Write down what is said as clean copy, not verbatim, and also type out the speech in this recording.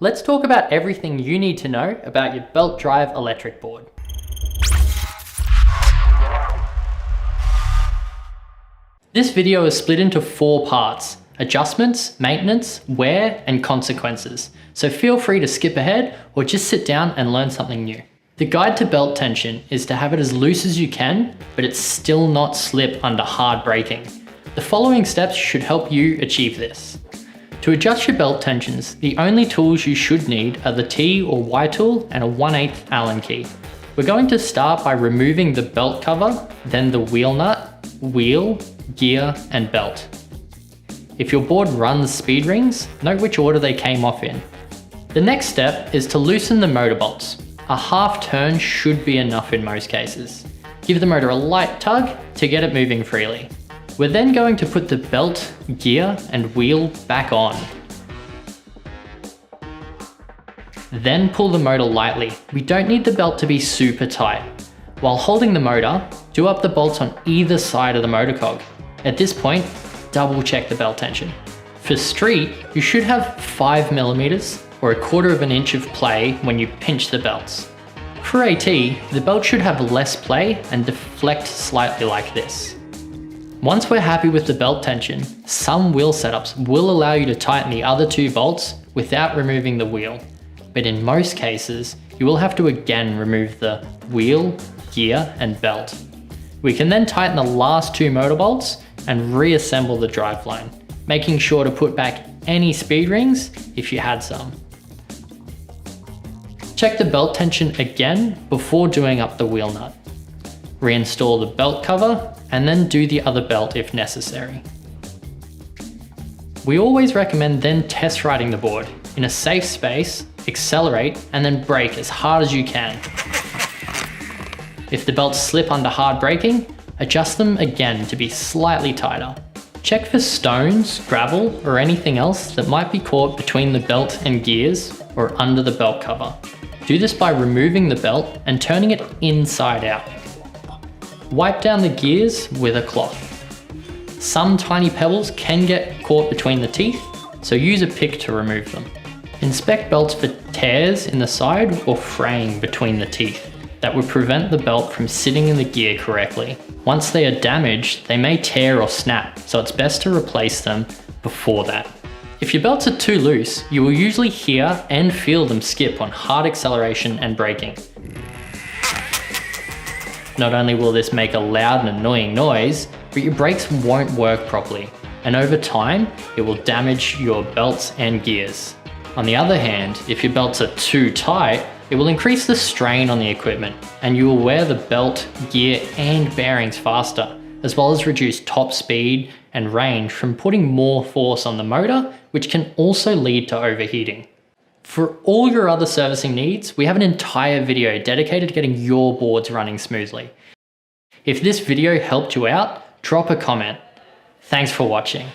Let's talk about everything you need to know about your belt drive electric board. This video is split into 4 parts: adjustments, maintenance, wear, and consequences. So feel free to skip ahead or just sit down and learn something new. The guide to belt tension is to have it as loose as you can, but it's still not slip under hard braking. The following steps should help you achieve this. To adjust your belt tensions, the only tools you should need are the T or Y tool and a 1/8 Allen key. We're going to start by removing the belt cover, then the wheel nut, wheel, gear, and belt. If your board runs speed rings, note which order they came off in. The next step is to loosen the motor bolts. A half turn should be enough in most cases. Give the motor a light tug to get it moving freely. We're then going to put the belt, gear, and wheel back on. Then pull the motor lightly. We don't need the belt to be super tight. While holding the motor, do up the bolts on either side of the motor cog. At this point, double check the belt tension. For street, you should have 5mm or 1/4 of an inch of play when you pinch the belts. For AT, the belt should have less play and deflect slightly like this. Once we're happy with the belt tension, some wheel setups will allow you to tighten the other 2 bolts without removing the wheel. But in most cases, you will have to again remove the wheel, gear, and belt. We can then tighten the last 2 motor bolts and reassemble the driveline, making sure to put back any speed rings if you had some. Check the belt tension again before doing up the wheel nut. Reinstall the belt cover and then do the other belt if necessary. We always recommend then test riding the board. In a safe space, accelerate and then brake as hard as you can. If the belts slip under hard braking, adjust them again to be slightly tighter. Check for stones, gravel, or anything else that might be caught between the belt and gears or under the belt cover. Do this by removing the belt and turning it inside out. Wipe down the gears with a cloth. Some tiny pebbles can get caught between the teeth, so use a pick to remove them. Inspect belts for tears in the side or fraying between the teeth that would prevent the belt from sitting in the gear correctly. Once they are damaged, they may tear or snap, so it's best to replace them before that. If your belts are too loose, you will usually hear and feel them skip on hard acceleration and braking. Not only will this make a loud and annoying noise, but your brakes won't work properly, and over time, it will damage your belts and gears. On the other hand, if your belts are too tight, it will increase the strain on the equipment, and you will wear the belt, gear, and bearings faster, as well as reduce top speed and range from putting more force on the motor, which can also lead to overheating. For all your other servicing needs, we have an entire video dedicated to getting your boards running smoothly. If this video helped you out, drop a comment. Thanks for watching.